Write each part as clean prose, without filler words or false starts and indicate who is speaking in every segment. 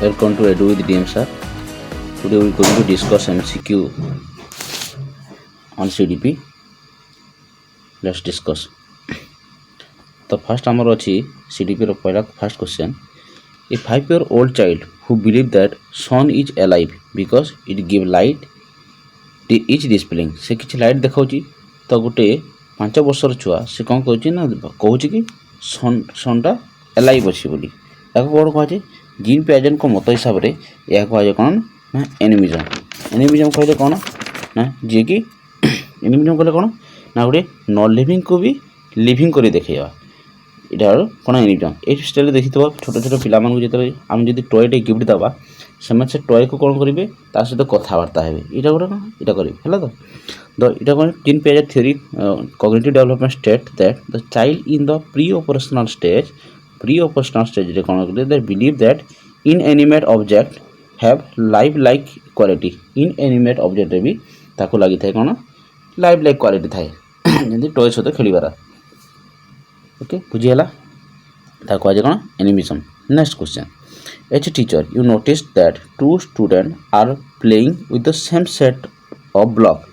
Speaker 1: Welcome to Edu with DM sir. Today we are going to discuss MCQ on CDP. Let's discuss. The first number अछि CDP रो पहला first question. A 5-year-old child who believes that sun is alive because it gives light is displaying. से किछि light देखाउची तो गोटे 5 वर्षर छुआ से कौन कहूची ना कहूची कि सनटा एलाइव अछि बोली ताको कोन कहजे जीन पियाजन को मत हिसाब रे या कहजे कोन ना एनिमिजम कहले कोन ना जे कि एनिमिजम कहले कोन ना गोटे नॉन लिविंग को भी लिविंग करी देखेबा इटार कोन एनिमिजम ए स्टाइल देखितबा छोटो छोटो पिला मानू जेतले हम जदी टॉय टे गिफ्ट दबा सेमा से टॉय को कोन करिवे ता सहित कथा वार्ता हेबे इटा गोटे कोन इटा करिवे हला तो इटा कोन जीन पियाज theory cognitive development state that the child in the pre operational stage रे कोन करले they believe that inanimate object have live like quality inanimate object रे भी ताको लागि थाए कोन लाइव लाइक क्वालिटी थाए जंदी टॉय सहित खेलिबारा ओके बुझी हला ताको आज कोन animism next question As a teacher, you noticed that two students are playing with the same set of block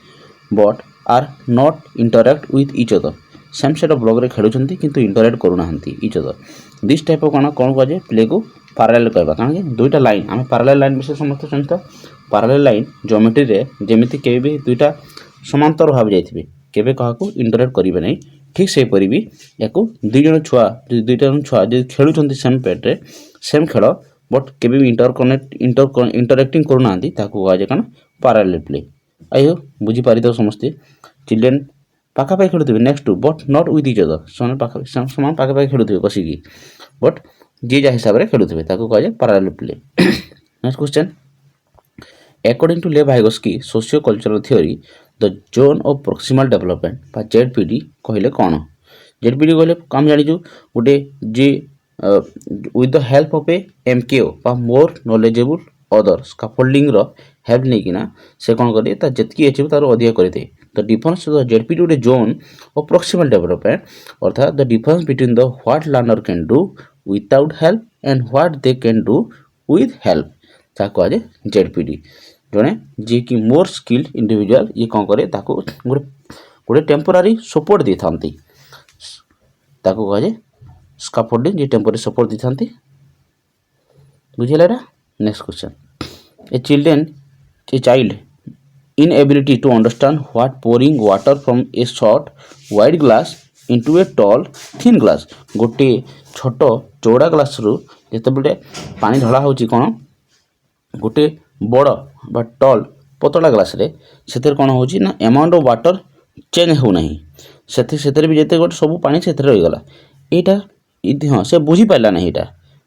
Speaker 1: but are not interact with each other. Same set of block रे खेलुछंती किंतु interact करू नाहंती each other. This type of कोन कहजे play को parallel कहबा कारण कि दुईटा लाइन आमे पैरेलल लाइन विषय समस्त जानता पैरेलल लाइन ज्योमेट्री रे जेमिति केबे दुईटा समांतर भाव जायथिबे केबे कहा को इंटरैक्ट करिवे नै ठीक से परि भी याको दुई जण छुआ दुईटा छुआ जे खेलुछंती सेम पेट रे सेम खेल बट केबे भी इंटरैक्टिंग करू नांदी ताको कहजे कन पैरेलल प्ले आयो बुझी पारि तो समस्ते चिल्ड्रन पाखा पाखी खेलुथिबे next to but not with each other समान पाखा पाखी खेलुथिबे बसिकी बट जे जा हिसाब रे खेलुथिबे ताको कहजे parallel play next question according to Lev Vygotsky socio cultural theory the zone of proximal development बा जेडपीडी कहले कोन जेडपीडी कहले काम जानिजु गुटे जे with the help of a MKO बा मोर नॉलेजेबल अदर स्कैफोल्डिंग रो हेल्प नै किना से कोन करी ता जतकी अछि तार अधिक करते द डिफरेंस द जेडपीडी उडे जोन ऑफ प्रोक्सिमल डेवलपमेंट अर्थात the difference between the what learner can do without help and what they can do with help ता कहजे जेडपीडी जने जे कि मोर स्किल्ड इंडिविजुअल ये कोन करे ताको गोटे टेम्पररी सपोर्ट दे थांती ताको कहजे scaffolding J temporary support दिथांती बुझिला Etah next question a child inability to understand what pouring water from a short wide glass into a tall thin glass गोटे छोट चौड़ा ग्लास रु जेतेबेले पानी ढला होची कोन गोटे बड़ बा टॉल पतला ग्लास रे सेतिर कोन होची ना अमाउंट ऑफ वाटर चेंज हो नहीं सेतिर भी जेते गोटे सब पानी सेतिर रहि गला एटा हाँ से बुझी पाला नहीं इटा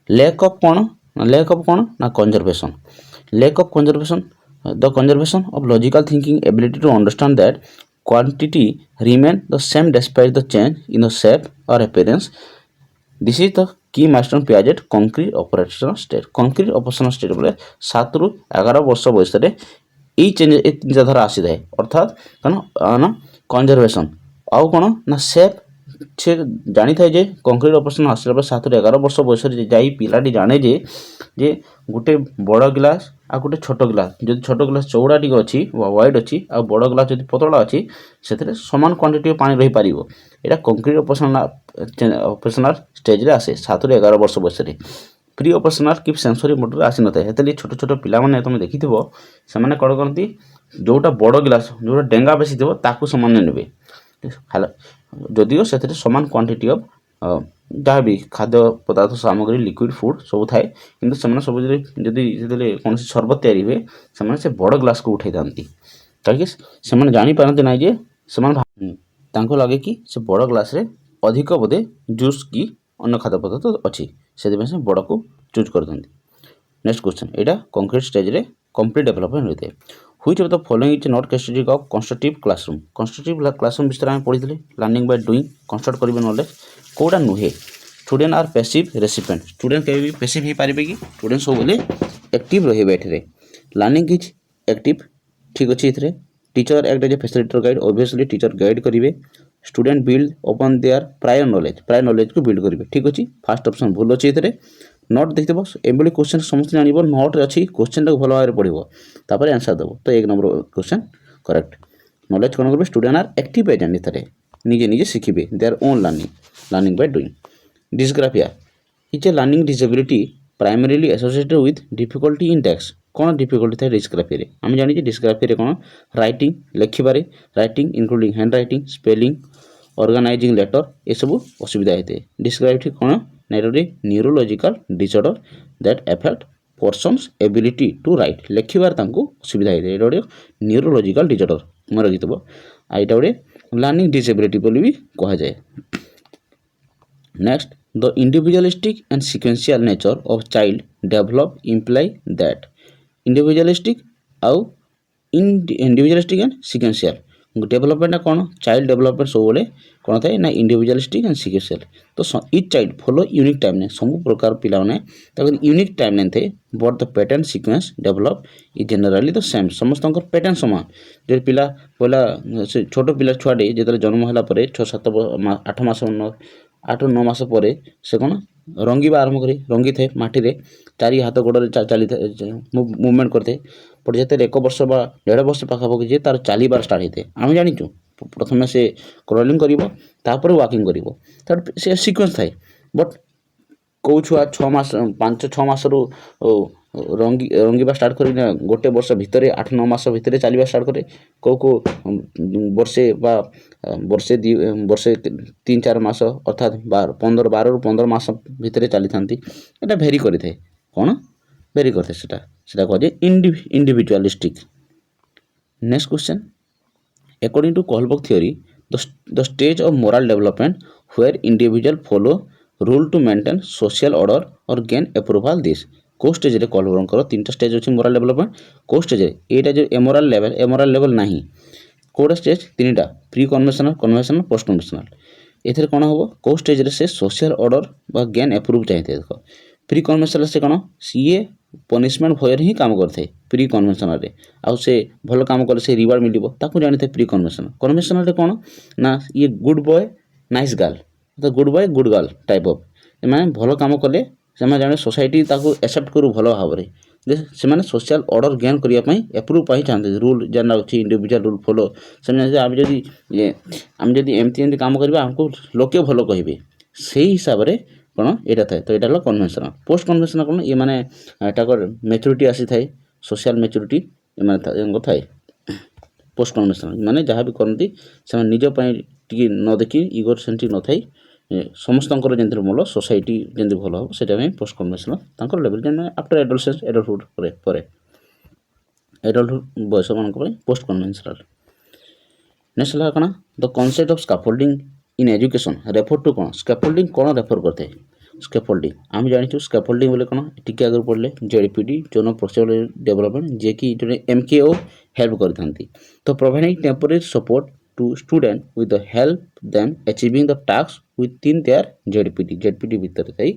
Speaker 1: लैक ऑफ कौन ना conservation lack of conservation the conservation of logical thinking ability to understand that quantity remain the same despite the change in the shape और appearance this is the key milestone Piaget concrete operational state बोले 7 रु 11 वर्ष बयस रे ए change ए चिंताधारा आसी थाए अर्थात ना कंजर्वेशन आउ कोन ना शेप से जानी थाए जे कंक्रीट ऑपरेशन आसला 7 रु 11 वर्ष बयस रे जाई पिलाटी जाने जे गोटे बड़ ग्लास आ गोटे छोट ग्लास जदि छोट ग्लास चौड़ा टिक अछि वाइड अछि आ बड़ ग्लास जदि पतला अछि सेतरे समान क्वांटिटी ऑफ पानी रही पारिबो एटा कंक्रीट ऑपरेशनल स्टेज रे आसे 7 रु 11 वर्ष बयस रे प्री ऑपरेशनल की सेंसरी मोड रे आसी नते हेतली छोट छोट पिला माने तुम देखिथिबो से माने कोड करती जोटा बड़ ग्लास जोटा डेंगा बेसी थिबो ताकू समान नेबे हाल जदियो सेतरे समान क्वांटिटी ऑफ जहाँ भी खाद्य पदार्थ सामग्री लिक्विड फूड सब थाए किंतु से सब जदि कौन शरबत तैयारी हुए से बड़ ग्लास को उठाई था कहीं से जानी पारती ना जे से लगे कि से बड़ ग्लास रे अधिक बोधे जूस की अन्य खाद्य पदार्थ अच्छी से बड़ को चूज करते नेक्स्ट क्वेश्चन यहाँ कंक्रीट स्टेज रे कंप्लीट डेवलपमेंट होता है which of the following is not characteristic of constructive classroom विषय में पढ़ी लर्निंग बाय डूइंग कंस्ट्रक्ट करेंगे नॉलेज कोड़ा नुहे student are passive recipient student कभी भी पैसिव ही पारे कि स्टूडेंट सब बोले एक्टिव रही एठरे लर्निंग इज एक्टिव ठीक अच्छे ये teacher act as a facilitator guide obviously teacher guide करेंगे student build upon their prior knowledge को बिल्ड करेंगे ठीक अच्छे फर्स्ट ऑप्शन भूल अच्छे ये नोट देखिए एभली क्वेश्चन समस्त जान नोट अच्छी क्वेश्चन टाक भल भाव में पढ़ो तापर आंसर देव तो 1 नंबर क्वेश्चन करेक्ट नॉलेज कौन करेंगे स्टूडेंट आर एक्टिव एजेंट इतने निजे निजे शिखिबे their own learning by doing dysgraphia is a learning disability primarily associated with difficulty in tasks कौन डिफिकल्टी था डिस्ग्राफी रे आम जानी डिस्ग्राफी कौन राइटिंग लिखिबारे writing including handwriting spelling organising letter ये सब असुविधा होता है डिस्ग्राफी कौन neurological disorder that affect person's ability to write लिखिबार असुविधा होता है गोटे न्यूरोलॉजिकल डिसऑर्डर मन रखिथब आईटा गोटे लर्निंग डिसेबिलिटी भी कह जाए next the individualistic and sequential nature of child develop imply that individualistic आउ इंडिविजुअलिस्टिक एंड सिक्वेंशियल डेवलपमेंट कौन चाइल्ड डेवलपमेंट सब कौन थाए ना इंडिविजुअलिस्टिक एंड सिक्वेंशियल तो etch child follow unique timeline सब प्रकार पिला यूनिक टाइमलाइन थे but the pattern sequence develop is generally the same समस्त पैटर्न सामान जो पिला पहला छोट पिला छुआटे जो जन्म है 6-7 8 मास 8-9 मास पर से कौन रंगीबा आरंभ करी रंगी थे माटी चारि हाथ गोड़ चली मुवमेंट करते बट जिते 1 वर्ष बा 1.5 वर्ष पाखापाखि जे तार चलबार स्टार्ट होते आम जाचु प्रथम से क्रॉलिंग कर वाकिंग कर से सिक्वेंस थाए बट कौ छुआ 6 मास 5-6 मास रु रंगीबा स्टार्ट कर गोटे वर्ष भितर 8-9 मास भितर चलवा स्टार्ट करे कौ वर्षे बा वर्षे 3-4 मास अर्थात 12 मास भितर चली था यहाँ भेरी करें कौन भेरी करते सेटा कह individualistic next question according to Kohlberg theory the stage of moral development where individual follow rule to maintain social order और गेन अप्रूवल दिस को स्टेज रे कोहलबर्ग 3टा स्टेज अच्छी मोरल डेवलपमेंट को स्टेज एटा जो एमोरल लेवल नहीं कोड़ा स्टेज 3टा pre conventional conventional postconventional एथरे कौन हम को स्टेज रे से सोशल ऑर्डर बा गेन अप्रूव चाहिए देख प्री कन्वेंशनल से कौन सीए पनिशमेंट भयर ही काम करते प्री कन्वेंशनल रे आउ से भल काम कले से रिवार्ड मिलिबो ताकू जानि थे प्री कन्वेंशनल कन्वेंशनल रे कौन ना ये गुड बॉय नाइस गर्ल तो good boy good girl type of माने भल काम कले से जाने सोसाइटी ताकू एक्सेप्ट करू भल भाव से सोशल ऑर्डर गेन करने एप्रूव पाई चाहते रूल जाना अच्छी इंडिविजुअल रूल फॉलो से आम जदि एमती काम करवा आमको लोके भल कहे से हिसाब से कौन यहाँ थाए तो यहाँ कन्वेंशनल पोस्ट कन्वेंशनल कौन ये मैंने मैच्योरिटी आसी थाए सोशल मैच्योरिटी ये थाए पोस्ट कन्वेंशनल माने जहाँ भी करती से निज टी न देखी इगो सेंट्रिक न थाई समस्त जमी भल सोसाइटी जमी भल हम से पोस्ट कन्वेंशनल लेवल जैसे आफ्टर एडोलसेंस एडल्टहुड पर एडल्टहुड बयस मान पोस्ट कन्वेंशनल नेक्स्ट है कौन the concept of scaffolding in education refer to कौन स्कैफोल्डिंग कौन रेफर करते हैं स्कैफोल्डिंग आम जानी स्कैफोल्डिंग बोले कौन टिके आगे पढ़ले जेडपीडी जोन प्रोसेस डेवलपमेंट जे कि जो एमकेओ हेल्प करते तो providing temporary support to student with the help them achieving the tasks within their ZPD भीतर थी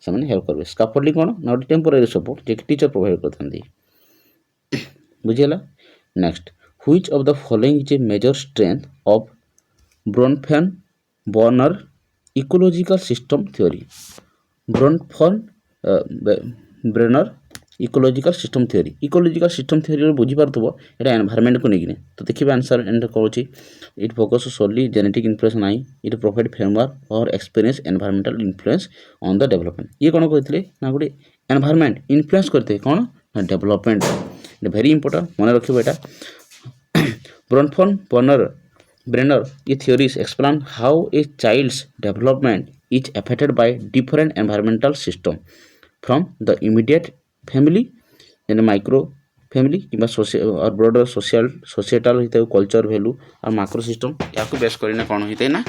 Speaker 1: से हेल्प करेंगे स्कैफोल्डिंग कौन ना टेम्पोरेरी सपोर्ट जे टीचर प्रोवाइड करते बुझीगला next which of the following is a major strength of Bronfenbrenner ecological system theory Bronfenbrenner ecological system theory बुझीपार यहाँ एनवायरमेंट को लेकिन तो देखिए आंसर एंड कौन it focus solely genetic influence नहीं इट प्रोवाइड फ्रेमवर्क और experience environmental influence on the development ये कौन कहते ना गोटे एनवायरमेंट इन्फ्लुएंस करते कौन ना डेवलपमेंट वेरी इंपोर्टेंट मन रखिए यहाँ ब्रोनफेन ब्रेनर ये theories explain how a child's development is affected by different environmental system from the immediate family जैसे माइक्रो फैमिली कि और ब्रॉडर सोसाइटल होता है कल्चर वैल्यू और माइक्रो सिस्टम या बेस करना कौन होता है ना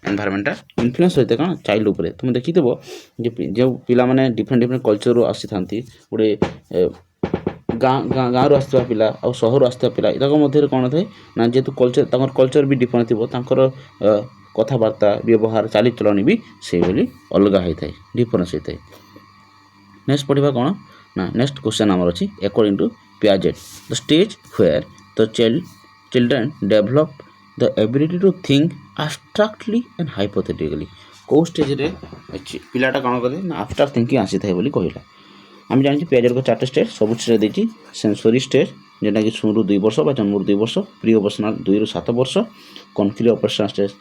Speaker 1: एनवायरमेंटल इन्फ्लुएंस होता है कौन चाइल्ड उपर तुम देखीदेव जो पिला माने डिफरेंट कल्चर आसी था गोटे गाँव आसुवा पिला और सहर आसुवा पिला यहाँ मध्य कौन थाए ना जेहेतु कल्चर भी डिफरेंट थी कथबार्ता व्यवहार चालीचलन भी से अलग होता है डिफरेंस होता है नेक्स्ट पढ़ा कौन ना नेक्स्ट क्वेश्चन आमर अच्छी according to Piaget the stage where the children develop the ability to think abstractly and hypothetically କେଉଁ ଷ୍ଟେଜ୍ରେ ପିଲାଟା କ'ଣ କରେ ନା ଆଫ୍ଟର ଥିଙ୍କିଂ ଆସିଥାଏ ବୋଲି କହିଲା। ଆମେ ଜାଣିଛୁ ପିଆଜର 4ଟି ଷ୍ଟେଜ୍, ସବୁ ଷ୍ଟେଜ୍ ଦେଇଛି। ସେନ୍ସୋରୀ ଷ୍ଟେଜ୍ ଯେଟାକି 0ରୁ 2 ବର୍ଷ ବା ଜନ୍ମରୁ 2 ବର୍ଷ, ପ୍ରି ଅପରେସନାଲ 2ରୁ 7 ବର୍ଷ, କନଫ୍ଲିକ୍ଟ ଅପରେସନାଲ ଷ୍ଟେଜ୍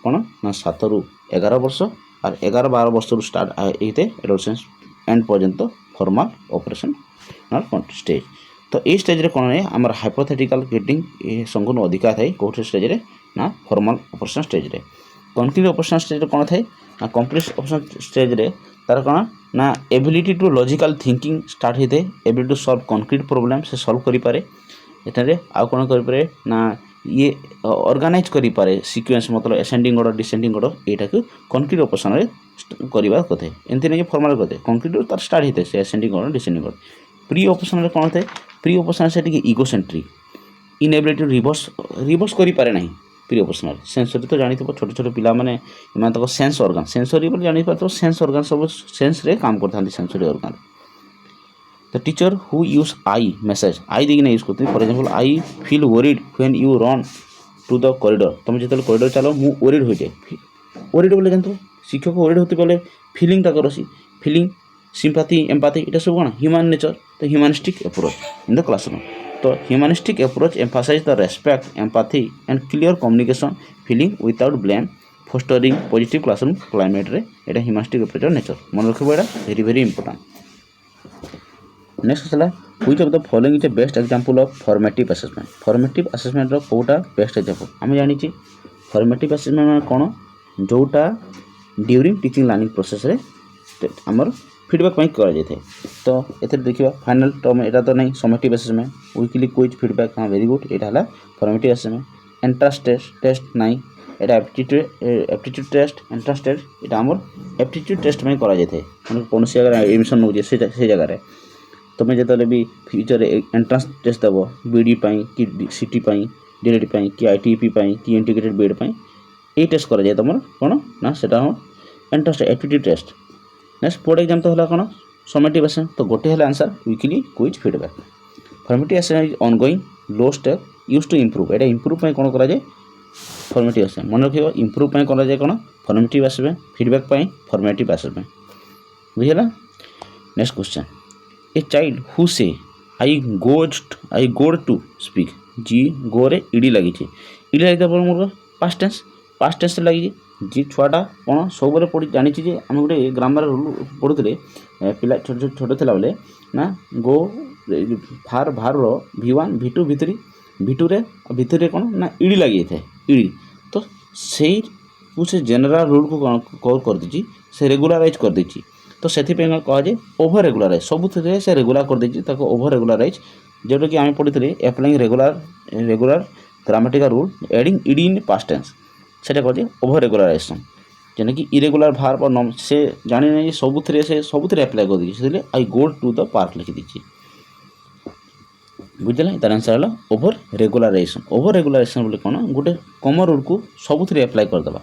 Speaker 1: କ'ଣ ନା 7ରୁ 11 ବର୍ଷ, আর 11-12 ବର୍ଷରୁ ଷ୍ଟାର୍ଟ ହେଇଥାଏ ଏଡୋଲସେନ୍ସ ଏଣ୍ଡ ପର୍ଯ୍ୟନ୍ତ ଫର୍ମାଲ ଅପରେସନାଲ ଷ୍ଟେଜ୍। ତ ଏଇ ଷ୍ଟେଜ୍ରେ କ'ଣ ହୁଏ ଆମର ହାଇପୋଥେଟିକାଲ ଗେଟିଂ ସଂଗୁଣ ଅଧିକା ଥାଏ କେଉଁଠି ଷ୍ଟେଜ୍ରେ ନା ଫର୍ମାଲ ଅପରେସନ୍ ଷ୍ଟେଜ୍ରେ। କନକ୍ରିଟ୍ ଅପରେସନ୍ ଷ୍ଟେଜ୍ରେ କ'ଣ ଥାଏ ନା କମ୍ପ୍ଲିଟ୍ ଅପରେସନ୍ ଷ୍ଟେଜ୍ରେ ତାର କ'ଣ ନା ability to logical thinking start ହେଇଥାଏ, ability to solve concrete problem ସେ ସଲ୍ଭ କରିପାରେ। ଏଠାରେ ଆଉ କ'ଣ କରିପାରେ ନା ଇଏ ଅର୍ଗାନାଇଜ୍ କରିପାରେ ସିକ୍ୱେନ୍ସ ମତଲବ ଏସେଣ୍ଡିଂ ଅର୍ଡ଼ର ଡିସେଣ୍ଡିଂ ଅର୍ଡ଼ର, ଏଇଟାକୁ କନକ୍ରିଟ୍ ଅପରେସନ୍ରେ କରିବା କଥା। ଏମିତି ନାହିଁ ଫର୍ମାଲ କଥା, କନକ୍ରିଟ୍ରୁ ତାର ଷ୍ଟାର୍ଟ ହେଇଥାଏ ସେ ଏସେଣ୍ଡିଂ ଅର୍ଡ଼ର ଡିସେଣ୍ଡିଂ ଅର୍ଡ଼ର। ପ୍ରି ଅପରେସନ୍ରେ କ'ଣ ଥାଏ, ପ୍ରି ଅପରେସନ୍ ସେ ଟିକେ ଇଗୋସେଣ୍ଟ୍ରିକ୍, ଇନଏବିଲିଟି ଟୁ ରିଭର୍ସ କରିପାରେ ନାହିଁ। ପ୍ରି ଅପରେସନାଲ ସେନ୍ସରୀ ତ ଜାଣିଥିବ, ଛୋଟ ଛୋଟ ପିଲାମାନେ ଏମାନେ ତାଙ୍କ ସେନ୍ସ ଅର୍ଗାନ, ସେନ୍ସରୀ ବୋଲି ଜାଣିପାରୁଥିବ, ସେନ୍ସ ଅର୍ଗାନ ସବୁ ସେନ୍ସରେ କାମ କରିଥାନ୍ତି sensory organ. The teacher who use I message, I ଦେଇକିନା ୟୁଜ୍ କରୁଛନ୍ତି। For example I feel worried when you run to the corridor, ତୁମେ ଯେତେବେଳେ କରିଡର ଚାଲ ମୁଁ ୱରିଡ୍ ହୋଇଯାଏ। ୱରିଡ୍ ବୋଲେ ଜାଣିଥିବ ଶିକ୍ଷକ ୱରିଡ୍ ହେଉଥିବ ବୋଲେ ଫିଲିଂଟା କରସି, ଫିଲିଂ ସିମ୍ପାଥି ଏମ୍ପାଥି ଏଇଟା ସବୁ କ'ଣ ହ୍ୟୁମାନ୍ ନେଚର। ତ ହ୍ୟୁମାନିଷ୍ଟିକ୍ ଆପ୍ରୋଚ୍ ଇନ୍ ଦ କ୍ଲାସରୁମ୍, ତ ହ୍ୟୁମାନିଷ୍ଟିକ୍ approach emphasize the respect, empathy and clear communication, feeling without blame, fostering positive classroom climate ରେ ଏଇଟା ହ୍ୟୁମାନିଷ୍ଟିକ୍ ଆପ୍ରୋଚ୍ ନେଚର। ମନେ ରଖିବ, ଏଇଟା ଭେରି ଭେରି ଇମ୍ପୋର୍ଟାଣ୍ଟ। ନେକ୍ସଟ ହେଲା which of the following is a best example of formative assessment। Formative ଆସେସମେଣ୍ଟର କେଉଁଟା best example ଆମେ ଜାଣିଛି। ଫର୍ମେଟିଭ୍ ଆସେସମେଣ୍ଟ ମାନେ କ'ଣ, ଯେଉଁଟା ଡ୍ୟୁରିଂ ଟିଚିଂ ଲର୍ଣ୍ଣିଂ ପ୍ରୋସେସ୍ରେ ଆମର ଫିଡ଼ବ୍ୟାକ୍ ପାଇଁ କରାଯାଇଥାଏ। ତ ଏଥିରେ ଦେଖିବା ଫାଇନାଲ୍ ଟର୍ମ ଏଇଟା ତ ନାହିଁ ସमेଟିଭ୍ ଆସେସମେଣ୍ଟ, ୱିକଲି କୁଇଜ୍ ଫିଡ଼ବ୍ୟାକ୍, ହଁ ଭେରି ଗୁଡ୍, ଏଇଟା ହେଲା ଫର୍ମେଟିଭ୍ ଆସେସମେଣ୍ଟ। ଏଣ୍ଟ୍ରାନ୍ସ ଟେଷ୍ଟ ନାହିଁ, ଏଇଟା ଆପ୍ଟିଚ୍ୟୁଡ୍ ଟେଷ୍ଟ। ଏଣ୍ଟ୍ରାନ୍ସ ଟେଷ୍ଟ ଏଇଟା ଆମର ଆପ୍ଟିଚ୍ୟୁଡ୍ ଟେଷ୍ଟ ପାଇଁ କରାଯାଇଥାଏ, ମାନେ କୌଣସି ଜାଗାରେ ଏଡମିସନ୍ ନେଉଛେ ସେ ଜାଗାରେ ତୁମେ ଯେତେବେଳେ ବି ଫ୍ୟୁଚରରେ ଏଣ୍ଟ୍ରାନ୍ସ ଟେଷ୍ଟ ଦେବ ବିଡି ପାଇଁ କି ସିଟି ପାଇଁ, ଡିଏଲ୍ଏଡ୍ ପାଇଁ କି ଆଇଟିପି ପାଇଁ କି ଇଣ୍ଟିଗ୍ରେଟେଡ୍ ବିଏଡ୍ ପାଇଁ, ଏଇ ଟେଷ୍ଟ କରାଯାଏ ତୁମର କ'ଣ ନା ସେଟା ହଁ entrance aptitude test. Next board exam ତ ହେଲା କ'ଣ ସमेଟିଭ୍ ଆସେସମେଣ୍ଟ, ତ ଗୋଟେ ହେଲା answer weekly quiz feedback. Formative assessment is ongoing low step use to improve, ଏଇଟା ଇମ୍ପ୍ରୁଭ୍ ପାଇଁ କ'ଣ କରାଯାଏ ଫର୍ମେଟିଭ୍ ଆସେସମେଣ୍ଟ। ମନେ ରଖିବ ଇମ୍ପ୍ରୁଭ୍ ପାଇଁ କରାଯାଏ କ'ଣ ଫର୍ମେଟିଭ୍ ଆସେସମେଣ୍ଟ, ଫିଡ଼ବ୍ୟାକ୍ ପାଇଁ ଫର୍ମେଟିଭ୍ ଆସେସମେଣ୍ଟ, ବୁଝିଲା। Next question, a child who say I goed to speak, ଜି ଗୋରେ ଇଡ଼ି ଲାଗିଛି, ଇଡ଼ି ଲାଗିଥିବା ପରେ ମୋର ପାଷ୍ଟ ଟେନ୍ସରେ ଲାଗିଛି। ଯେ ଛୁଆଟା କ'ଣ ସବୁବେଳେ ପଢ଼ି ଜାଣିଛି ଯେ ଆମେ ଗୋଟେ ଗ୍ରାମାର ରୁଲ୍ ପଢ଼ୁଥିଲେ ପିଲା ଛୋଟ ଥିଲାବେଳେ ନା ଗୋ ଭାରର V1 V2 ଭିତରେ କ'ଣ ନା ଇଡ଼ି ଲାଗିଯାଇଥାଏ ଇଡ଼ି, ତ ସେଇକୁ ସେ ଜେନେରାଲ ରୁଲ୍କୁ କ'ଣ କରିଦେଇଛି ସେ ରେଗୁଲାରାଇଜ୍ କରିଦେଇଛି। ତ ସେଥିପାଇଁ କ'ଣ କୁହାଯାଏ ଓଭର ରେଗୁଲାରାଇଜ୍, ସବୁଥିରେ ସେ ରେଗୁଲାର କରିଦେଇଛି ତାକୁ ଓଭର ରେଗୁଲାରାଇଜ୍, ଯେଉଁଟାକି ଆମେ ପଢ଼ିଥିଲେ applying regular grammatical rule adding ed in past tense, ସେଇଟା କୁହାଯାଏ ଓଭର ରେଗୁଲାରାଇଜେସନ୍। ଯେନାକି ଇରେଗୁଲାର ଭାର୍ବ ସେ ଜାଣିନାହିଁ ଯେ ସବୁଥିରେ ଆପ୍ଲାଏ କରିଦେଇଛି, ସେଥିରେ I go to the park ଲେଖିଦେଇଛି, ବୁଝିଲା। ତାର ଆନ୍ସର୍ ହେଲା ଓଭର ରେଗୁଲାରାଇଜେସନ୍। ଓଭର ରେଗୁଲାରାଇଜେସନ୍ ବୋଲି କ'ଣ ଗୋଟେ କମନ୍ ରୁଲ୍କୁ ସବୁଥିରେ ଆପ୍ଲାଏ କରିଦେବା।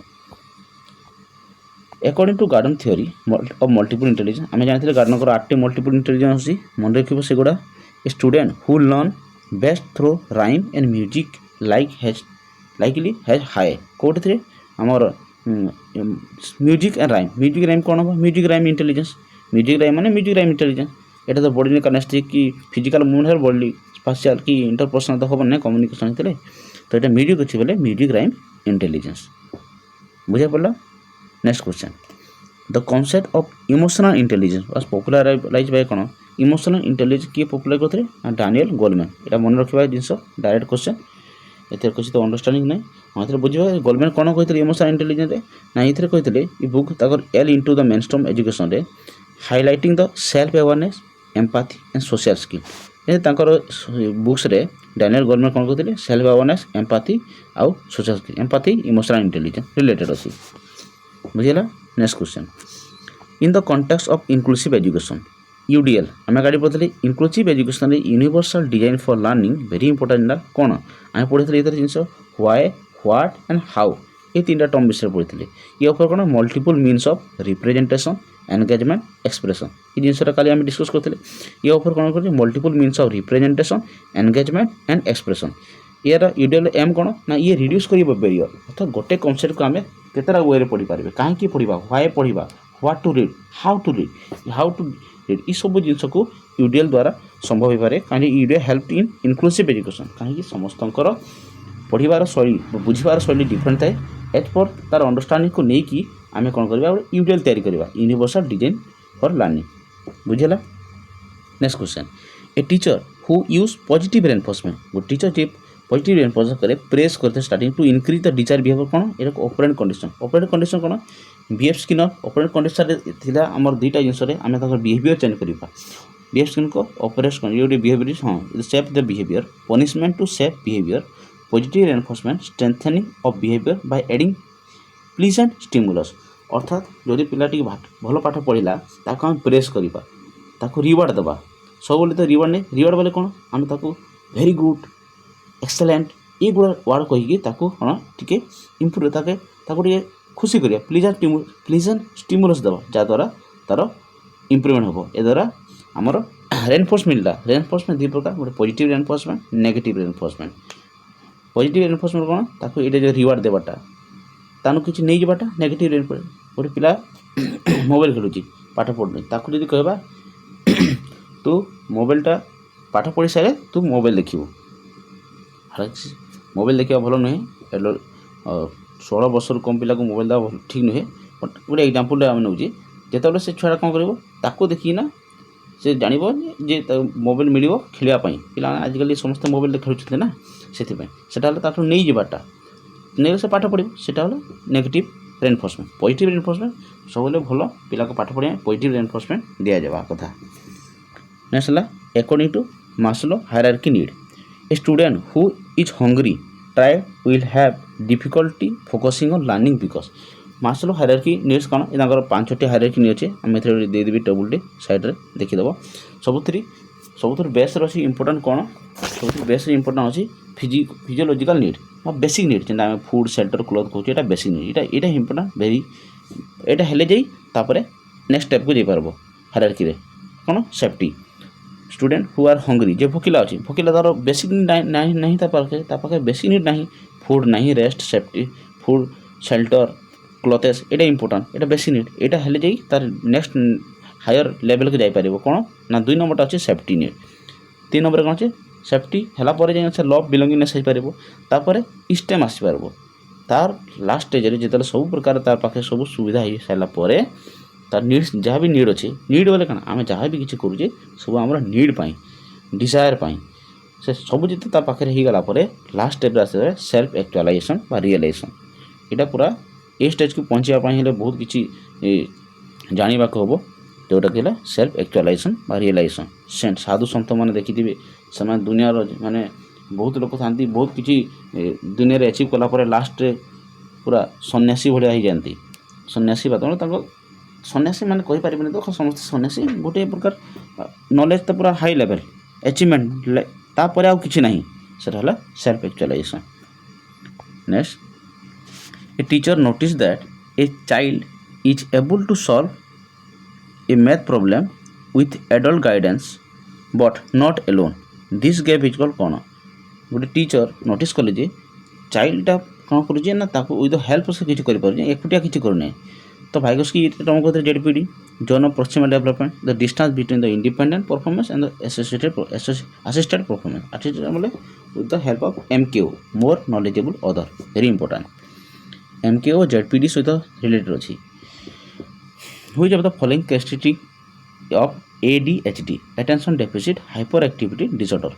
Speaker 1: According to Gardner theory of multiple intelligence, ଆମେ ଜାଣିଥିଲେ ଗାର୍ଡନରଙ୍କର 8ଟି ମଲ୍ଟିପୁଲ ଇଣ୍ଟେଲିଜେନ୍ସ ଅଛି, ମନେ ରଖିବ ସେଗୁଡ଼ା। A student who learn best through rhyme and music likely has high, କେଉଁଥିରେ ଆମର music and rhyme. Music rhyme କ'ଣ ହେବ music rhyme intelligence, music rhyme ମାନେ ମ୍ୟୁଜିକ୍ ରାଇମ୍ ଇଣ୍ଟେଲିଜେନ୍ସ। এটা তো বডি কানেস্টিক কি ফিজিকাল মুভমেন্ট হল বডি স্পাশিয়াল কি ইন্টারপার্সনাল তো হব না কমিউনিকেশন হইলে, তো এটা মিউজিক ଅଛି বলে মিউজিক রাইম ইন্টেলিজেন্স, বুঝা পড়লা। Next question, the concept of emotional intelligence was popularise by कौन इमोशनल इंटेलिजेंस किए पॉपुलर करते डानियल गोलमैन। यहाँ मन रखा जिनस डायरेक्ट क्वेश्चन, एथेर किसी तो अंडरस्टांडिंग नहीं, हाँ ये बुझा गोलमैन कौन कहते इमोशनल इंटेलिजेंस ना ये कहते ये बुक तक एल इंटू द मेनस्ट्रीम एजुकेशन रे highlighting the self awareness empathy and social skill. ये बुक्स रे डानियल गोलमैन कौन कहते सेल्फ अवेयरनेस एम्पाथी आउ social skill, empathy emotional intelligence related अच्छी, बुझेगा। Next question, in the context of inclusive education UDL आम गाड़ी पढ़ी inclusive education universal design for learning very important कौन आम पढ़ी ये जिन व्हाई व्हाट एंड हाउ ये 3टा टर्म विषय पढ़ी। ये ऊपर कौन multiple means of representation engagement expression ये जिनसा काली आम डिस्कस करते। ये ऊपर कौन कर multiple means of representation engagement and expression यार यूडिएल एम कौन ना ये रिड्यूस कर बेरियर अर्थात गोटे कनसेप्ट को आम केतटा वे रे पढ़ी पारे कहीं पढ़ा व्हाई पढ़ा what to read how to read ये सब जिन को यूडिएल द्वारा संभव हो पाए कहीं यूडिएल हेल्प इन इनक्लूसिव एजुकेशन कहीं समस्त पढ़ार शैली बुझार शैली डिफरेंट थाए एज पर तार अंडरस्टांडिंग को लेकिन आम कौन करवा यूडिएल तैयारी करवा यूनिवर्सल डिजाइन फॉर लर्निंग बुझेगा। Next question a teacher who use positive reinforcement वो टीचर जे पॉजिटिव रेनफोर्समेंट करे प्रेस करते starting to increase the desire behaviour कौन ये ऑपरेंट कंडीशन कौन बीएफ स्किनर ऑपरेंट कंडीशन थिला आमर दुईटा जिनस आम बिहेवियर चेंज करवा बीएफ स्किन को ऑपरेट ये बिहेवियर हाँ shape the behaviour punishment to shape behaviour positive reinforcement strengthening of behaviour by adding pleasant stimulus अर्थात जदि पिलाटी भल पाठ पढ़ला ताको आम प्रेस करवा ताको रिवार्ड देवा सब तो रिवार्ड नहीं रिवार्ड बोले कौन आम ताको वेरी गुड एक्सेलेंट ये गुड़ा वार्ड कहीकि ताको कौन टिके इम्प्रूव ताको टिके खुशी करिया प्लीजेंट स्टिमुलस देवा जहाँद्वारा तार इम्प्रूवमेंट हम ए द्वारा आमर रेनफोर्स मिलता रेनफोर्समेंट दुई प्रकार गोटे positive reinforcement negative reinforcement positive reinforcement कौन ताको ये जो रिवार्ड देवाटा तानु किसी नहीं जावाटा नेगेटिव रेनफोर्स गोटे पिला मोबाइल खेलुची पाठ पढ़ुनी ताको जदि कहबा तू मोबाइलटा पाठ पढ़ी सारे तू मोबाइल देखिबू मोबाइल देखा भल नुहे 16 वर्ष कम पिला को मोबाइल देवा ठीक नुहे बट गोटे एग्जांपल आम नौ जिते से छुआ कौन कर ताको देखिना से जान जे मोबाइल मिल खेलवाई पिला आजिकल समस्त मोबाइल खेलुं ना से नहीं जावाटा नहीं से पाठ पढ़ सेटा नेगेटिव रेनफोर्समेंट पॉजिटिव रेनफोर्समेंट सब भल पिला को पाठ पढ़ा पॉजिटिव रेनफोर्समेंट दिया जावा कथा। नेक्स्ट है according to Maslow hierarchy need a student who is hungry try will have difficulty focusing on learning because Maslow hierarchy needs कौन ये 5टी हायरार्की नीड अच्छे आम देदेवी टेबुल साइड में देखीदेव सबुठ बेस्ट अच्छी इंपोर्टाट कौन सब बेस्ट इंपोर्टाट अच्छी फिजियोलॉजिकल नीड बेसिक नीड जेना आम फूड सेल्टर क्लोथ कहूँ यहाँ बेसिक नीड यहाँ इंपोर्टाट भेरी यहाँ हेले जापर नेक्स्ट स्टेप को जापर हायरार्की कौन safety student who are hungry जे भोकिला अच्छी भोकिला तार बेसिक नीड नहीं पाखे बेसिक नीड ना फूड ना rest safety food shelter clothes यहाँ इंपोर्टाट यहाँ बेसिक नीड यहाँ हेले जाई तार नेक्स्ट हायर लेवल को जापर कौन ना 2 नंबर अच्छे सेफ्टी नीड 3 नंबर कौन अच्छे सेफ्टी है जाए लव बिलंगिंगनेस हो पार स्टेम आसपार तार लास्ट स्टेज जो सब प्रकार तार पाखे सब सुविधा हो सारापर तार नीड्स जहाँ भी नीड अच्छे नीड बोले कौन आम जहाँ भी किसी करुचे सब आम नीड पाई डिजायर पाई से सब जिते ता पाखे हो गला लास्ट स्टेप आसे सेल्फ एक्चुअलाइजेशन बा रियलाइजेशन यहाँ पूरा ये स्टेज को पहुँचापी बहुत किसी जानवा को हम जोटा कि सेल्फ एक्चुअलाइजेशन बा रियलाइजेशन साधु सन्त मैंने देखिए से दुनिया माने बहुत लोग था बहुत किसी दुनिया अचिव कलापर लास्ट पूरा सन्यासी भाया हो जाती सन्यासी बात सन्यासी मैंने कहीपर देख समस्त सन्यासी गोटे प्रकार नॉलेज तो पूरा हाई लेवल अचिवमेंट तापर आउ कि ना सेटा self actualization. Next a teacher notice that a child is able to solve a math problem with adult guidance but not alone this gap is called कौन गोटे टीचर नोटिस कले जे चाइल्डटा कौन करुचे ना ताको विथ हेल्प से किसी कर एकुटिया किसी करूना तो भाइगोस्की तुम कहते ZPD zone of proximal development the distance between the independent performance and the assisted performance assisted बोले with the help of MKO more knowledgeable other very important MKO ZPD सहित related अच्छी which of the following characteristic of ADHD attention deficit hyperactivity disorder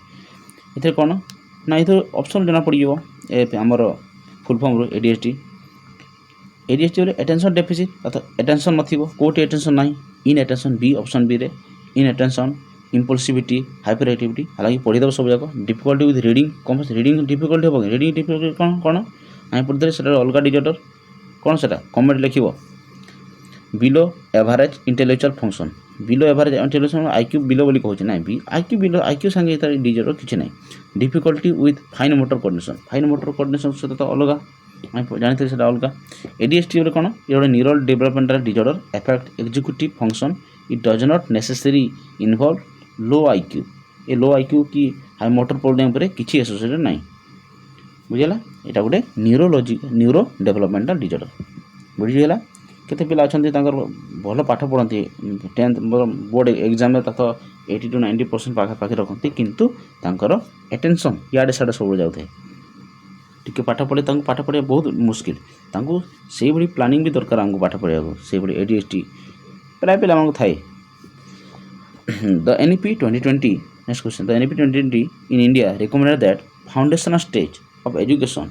Speaker 1: इथे कौन ना इधर option जना पड़ आमर फुल फॉर्म ADHD बोले अटेंशन डेफिसिट अर्थात अटेंशन नथिबो कोटी अटेंशन ना इन अटेंशन बी ऑप्शन बी रे इन अटेंशन इम्पल्सिविटी हाइपर एक्टिविटी हालांकि पढ़ीदेव सब जाक difficulty with reading come reading difficulty हम रीडिंग डिफिकल्टी कौन कौन आम पढ़ी से अलग डिजॉर्डर कौन से कमेंट लिख below average intellectual function below average intellectual IQ below बोली कहूँ ना बी आईक्यू बिलो आईक्यू संगे डिजॉर्डर किसी ना difficulty with fine motor coordination सहित तो अलग जानते हैं अलग ADHD बोले कौन ये गोटे neural developmental disorder effect executive function it does not necessary involve low IQ ये लो आईक्यू की हाई मोटर प्रोब्लेम पर किसी एसोसिएटेड नहीं बुझीगला एटा गोटे न्यूरो डेभलपमेंटल डिजर्डर बुझीगला केते पिला अछंती तांकर भल पाठ पढ़ती 10th बोर्ड एग्जाम में तो 80 to 90% पाखापाखि रखती किंतु तांकर अटेंशन इे साढ़े सब जाए टी पाठ पढ़े पाठ पढ़ा बहुत मुस्किल से भाई प्लानिंग भी दरकार आमको पाठ पढ़ा से भाई ADHD प्राय पिला थाए the NEP 2020 next question the NEP 2020 in India recommended that foundational stage of education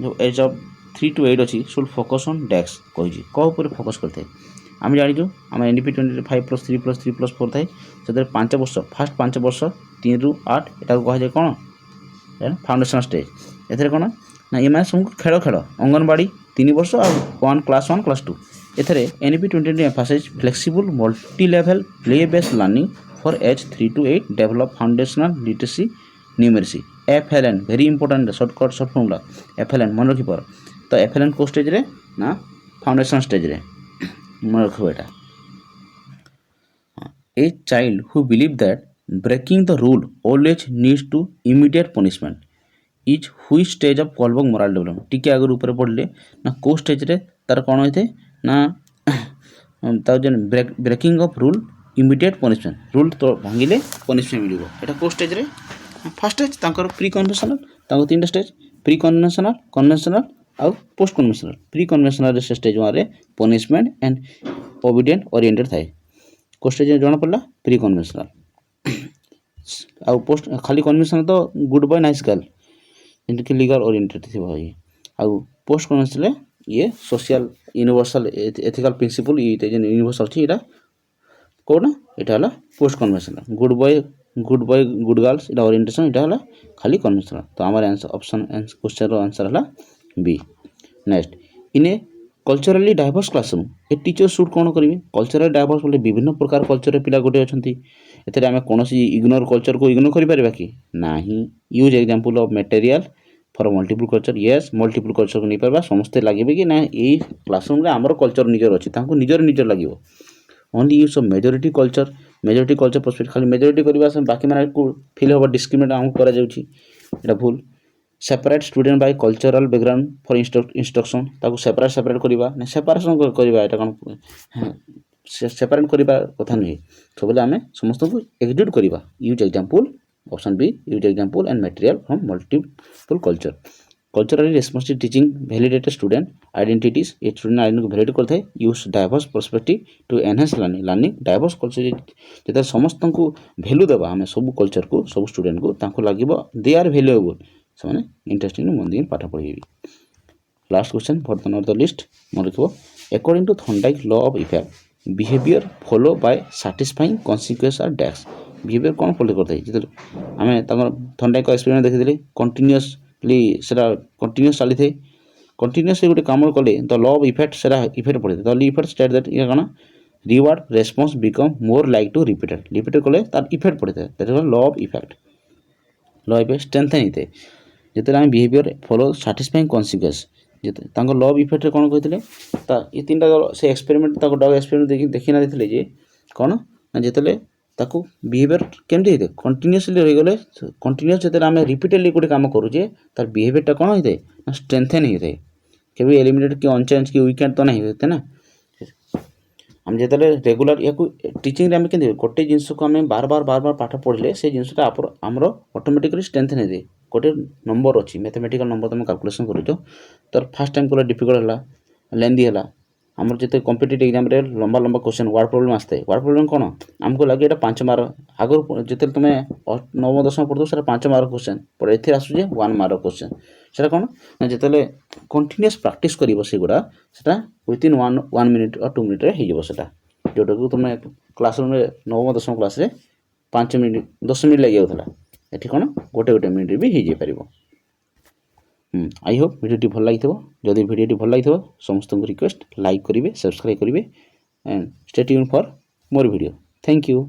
Speaker 1: जो एज ऑफ 3 to 8 अच्छी शुड फोकस ऑन डैक्स कही कौ फोकस करते आम जाचु आम NEP 5+3+3+4 थाए से 5 वर्ष फास्ट 5 वर्ष 3 ରୁ 8 यहाँ कह जाए कौन फाउंडेशनल स्टेज एथे कौन ना ये सब खेल खेल अंगनवाड़ी 3 वर्ष और क्लास 1 क्लास 2 एथे NEP 2020 emphasize flexible multi level play based learning for age 3 to 8 develop foundational literacy numeracy FLN very important short formula FLN मन रखी पर तो FLN को स्टेज रे ना फाउंडेशन स्टेज रे मन रखो एटा a child who believe that breaking the rule always needs to immediate punishment is हुई stage of Kohlberg moral development टिके आगर ऊपर पढ़ले ना को स्टेज रे तार कोन होते ना तार जन breaking of rule immediate punishment rule तो भांगिले पनिशमेंट मिलिबो एटा को स्टेज रे फर्स्ट स्टेज तांकर प्री कन्वेंशनल तांको तीन स्टेज प्री कन्वेंशनल कन्वेंशनल आउ post conventional pre conventional stage 1 रे पनिशमेंट एंड ओबीडिएंट ओरिएंटेड थाए को स्टेज जणा पड़ला प्री कन्वेंशनल आउ पोस्ट खाली कन्वेंशनल तो गुड बॉय नाइस गर्ल जेंति कि लीगल ओरिएंटेड थी भाई आउ पोस्ट कन्वेंशनल ये सोशल यूनिवर्सल एथिकल प्रिंसिपल ये जेन यूनिवर्सल थी एटा कोना एटा हला post conventional good boy good girls एटा ओरिएंटेशन एटा हला खाली कन्वेंशनल तो हमार आंसर ऑप्शन क्वेश्चन रो आंसर हला B next in a culturally diverse classroom a teacher should कौन करेंगे कल्चरल डाइवर्स बोले विभिन्न प्रकार कल्चर पिला गोटे अच्छा एथे आम कौन इग्नोर कल्चर को इग्नोर करें कि ना use example of material for multiple culture yes multiple culture को नहीं पार्बा समस्ते लगे कि ना यही क्लासरूम रे आमर कल्चर निजर अच्छी निजर लगे only use of majority culture perspective खाली मेजोरिटी करवा बाकी मैंने फिल हम डिस्क्रिमिनेट आमको करा भूल separate student by cultural background for instruction ताको सेपरेट करवा ना सेपरेशन करवा एटा कौन सेपरेट करवा कथा नुहे सब आम समस्त को एक्सक्लूड करवा use example option B use example and material from multiple culture culturally responsive teaching validated student identities ये स्टूडेंट आइडेंटिटी को वैलिडेट करते use diverse perspective to enhance learning diverse culture जो समस्त को वैल्यू देवा आम सब कल्चर को सब स्टूडेंट को लगे दे आर वैल्यूएबल से इंटरेस्टिंग मन दिन पाठ पढ़ेबी last question for the not the list मन रखो according to Thorndike law of effect behaviour follow by satisfying consequence are डैक्स बिहेवियर कौन फॉलो करते हैं जो आम थॉर्नडाइक एक्सपेरिमेंट देखी कंटिन्यूअसली से कंटिन्यूअस चली थे कंटिन्यूअसली गोटे कम कले द लॉ ऑफ इफेक्ट से इफेक्ट पड़े द इफेक्ट स्टेट दैट ये कौन reward response become more like to repeated कले तार इफेक्ट पड़े that is law of effect law effect strengthen होते जिते आम बिहेवियर फॉलो सैटिस्फाइंग कॉन्सिक्वेंस जिते लॉ ऑफ इफेक्ट कौन कहते ये तीन से एक्सपेरिमेंट डग एक्सपेरिमेंट देखी ना जे कौन ना जिते बिहेवियर केमती होते कंटिन्यूअसली रहीगले कंटिन्यूअस जो आम रिपीटेडली गोटे कम करुचे तार बिहेवियरटा कौन होते ना स्ट्रेंथन होते केवल एलिमिनेट कि अनचेंज कि वीकेंड तो नहीं होते ना आम जो रेगुलर या टीचिंग आम के गोटे जिनस को आम बार बार पाठ पढ़ले से जिनसा आमर ऑटोमेटिकली स्ट्रेंथन होते गोटे नंबर अच्छी मैथमेटिकल नंबर तुम कैलकुलेशन कर तो फर्स्ट टाइम कल डिफिकल्ट है लेंदी है आमर जो कॉम्पिटिटिव एग्जाम रे लंबा लंबा क्वेश्चन वर्ड प्रॉब्लम आसता है वर्ड प्रॉब्लम कौन आमको लगे ये 5 मार्क आगर जो तुम 9व 10व पढ़ो से 5 मार्क क्वेश्चन पर ए आसूचे 1 मार्क क्वेश्चन से कौन ना जो कंटिन्यूअस प्रैक्टिस कर गुड़ा से विथिन 1 मिनिट और 2 मिनिट होता जोटा को तुम क्लासरूम 9व 10व क्लास 5 मिनिट 10 मिनिट लगे जाता ये कौन गोटे मिनिट भी हो पार आई होप भिडियोटी भल लगी जदि भिडियोटी भल लगी समस्त रिक्वेस्ट लाइक करेंगे सब्सक्राइब करेंगे and stay tune for more video thank you.